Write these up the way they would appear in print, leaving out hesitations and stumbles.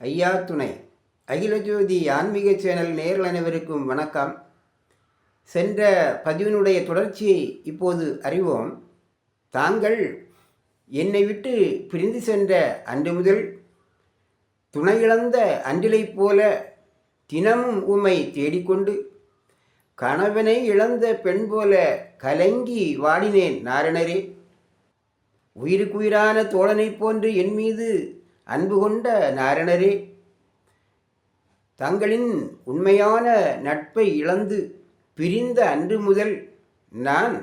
ஐயா துணை. அகில ஜோதி ஆன்மீக சேனல் நேயர்கள் அனைவருக்கும் வணக்கம். சென்ற பதிவினுடைய தொடர்ச்சியை இப்போது அறிவோம். தாங்கள் என்னை விட்டு பிரிந்து சென்ற அன்று முதல் துணை இழந்த அன்றிலைப் போல தினமும் உம்மை தேடிக்கொண்டு கணவனை இழந்த பெண் போல கலங்கி வாடினேன் நாரணரே. உயிருக்குயிரான தோழனைப் போன்று என் மீது அன்பு கொண்ட நாரணரே, தங்களின் உண்மையான நட்பை இழந்து பிரிந்த அன்று முதல் நான்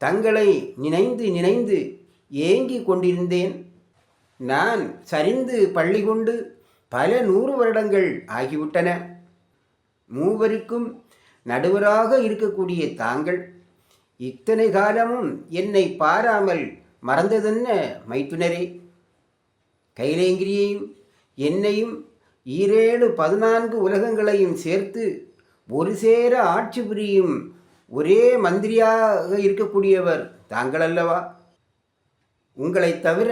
தங்களை நினைந்து நினைந்து ஏங்கி கொண்டிருந்தேன். நான் சரிந்து பள்ளி கொண்டு பல 100 வருடங்கள் ஆகிவிட்டன. மூவருக்கும் நடுவராக இருக்கக்கூடிய தாங்கள் இத்தனை காலமும் என்னை பாராமல் மறந்ததென்ன மைத்துனரே? கைலேங்கிரியையும் என்னையும் 14 உலகங்களையும் சேர்த்து ஒரு சேர ஆட்சி புரியும் ஒரே மந்திரியாக இருக்கக்கூடியவர் தாங்கள் அல்லவா? உங்களை தவிர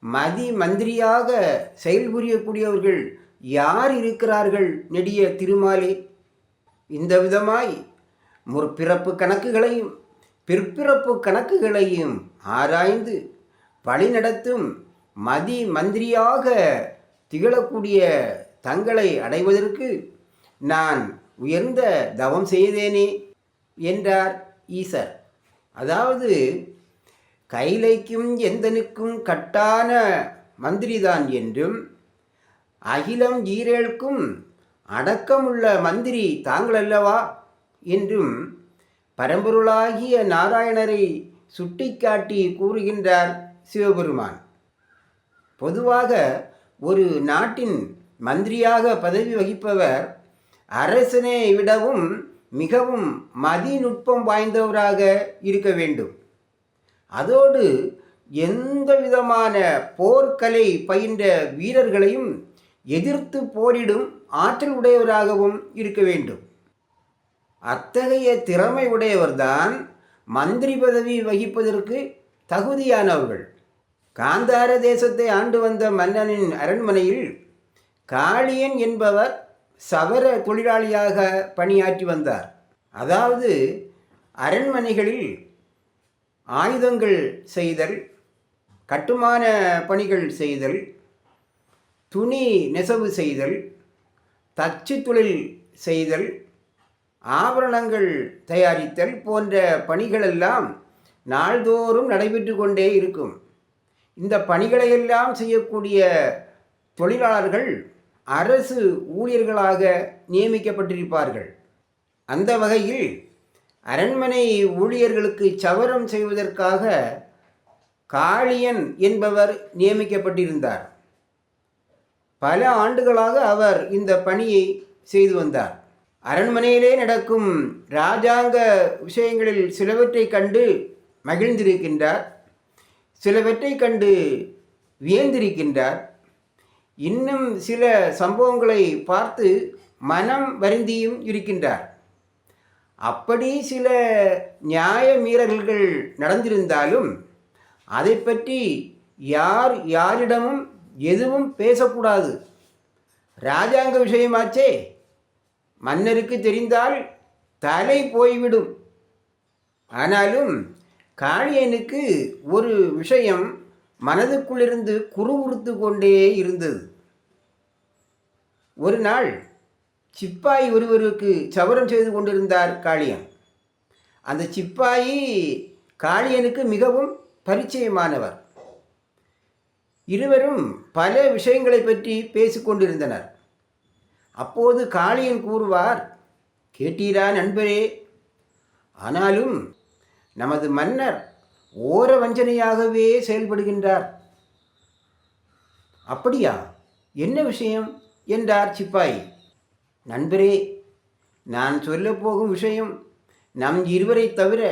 மதி மந்திரியாக செயல்புரியக்கூடியவர்கள் யார் இருக்கிறார்கள் நெடிய திருமாலே? இந்த விதமாய் முற்பிறப்பு கணக்குகளையும் பிற்பிறப்பு கணக்குகளையும் ஆராய்ந்து வழிநடத்தும் மதி மந்திரியாக திகழக்கூடிய தங்களை அடைவதற்கு நான் உயர்ந்த தவம் செய்தேனே என்றார் ஈசர். அதாவது கைலைக்கும் எந்தனுக்கும் கட்டான மந்திரிதான் என்றும் அகிலம் ஈரேழுக்கும் அடக்கமுள்ள மந்திரி தாங்கள் அல்லவா என்றும் பரம்பொருளாகிய நாராயணரை சுட்டிக்காட்டி கூறுகின்றார் சிவபெருமான். பொதுவாக ஒரு நாட்டின் மந்திரியாக பதவி வகிப்பவர் அரசனை விடவும் மிகவும் மதிநுட்பம் வாய்ந்தவராக இருக்க வேண்டும். அதோடு எந்த விதமான போர்க்கலை பயின்ற வீரர்களையும் எதிர்த்து போரிடும் ஆற்றல் உடையவராகவும் இருக்க வேண்டும். அத்தகைய திறமை உடையவர்தான் மந்திரி பதவி வகிப்பதற்கு தகுதியானவர்கள். காந்தார தேசத்தை ஆண்டு வந்த மன்னனின் அரண்மனையில் காளியன் என்பவர் சவர தொழிலாளியாக பணியாற்றி வந்தார். அதாவது அரண்மனைகளில் ஆயுதங்கள் செய்தல், கட்டுமான பணிகள் செய்தல், துணி நெசவு செய்தல், தச்சு தொழில் செய்தல், ஆபரணங்கள் தயாரித்தல் போன்ற பணிகளெல்லாம் நாள்தோறும் நடைபெற்று கொண்டே இருக்கும். இந்த பணிகளையெல்லாம் செய்யக்கூடிய தொழிலாளர்கள் அரசு ஊழியர்களாக நியமிக்கப்பட்டிருப்பார்கள். அந்த வகையில் அரண்மனை ஊழியர்களுக்கு சவரம் செய்வதற்காக காளியன் என்பவர் நியமிக்கப்பட்டிருந்தார். பல ஆண்டுகளாக அவர் இந்த பணியை செய்து வந்தார். அரண்மனையிலே நடக்கும் இராஜாங்க விஷயங்களில் சிலவற்றை கண்டு மகிழ்ந்திருக்கின்றார், சிலவற்றை கண்டு வியந்திருக்கின்றார். இன்னும் சில சம்பவங்களை பார்த்து மனம் வருந்தியும் இருக்கின்றார். அப்படி சில நியாய மீறல்கள் நடந்திருந்தாலும் அதை பற்றி யாரிடமும் எதுவும் பேசக்கூடாது. இராஜாங்க விஷயமாச்சே, மன்னருக்கு தெரிந்தால் தலை போய்விடும். ஆனாலும் காளியனுக்கு ஒரு விஷயம் மனதுக்குள்ளிருந்து குறுகுறுத்து கொண்டே இருந்தது. ஒரு நாள் சிப்பாய் ஒருவருக்கு சவரம் செய்து கொண்டிருந்தார் காளியன். அந்த சிப்பாயி காளியனுக்கு மிகவும் பரிச்சயமானவர். இருவரும் பல விஷயங்களை பற்றி பேசிக்கொண்டிருந்தனர். அப்போது காளியன் கூறுவார், கேட்டீரா நண்பரே, ஆனாலும் நமது மன்னர் ஓர வஞ்சனையாகவே செயல்படுகின்றார். அப்படியா, என்ன விஷயம் என்றார் சிப்பாய். நண்பரே, நான் சொல்லப்போகும் விஷயம் நம் இருவரை தவிர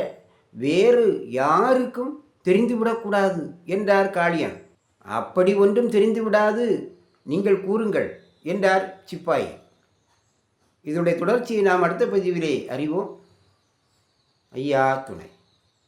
வேறு யாருக்கும் தெரிந்துவிடக்கூடாது என்றார் காளியன். அப்படி ஒன்றும் தெரிந்துவிடாது, நீங்கள் கூறுங்கள் என்றார் சிப்பாய். இதனுடைய தொடர்ச்சியை நாம் அடுத்த பதிவிலே அறிவோம். ஐயா துணை.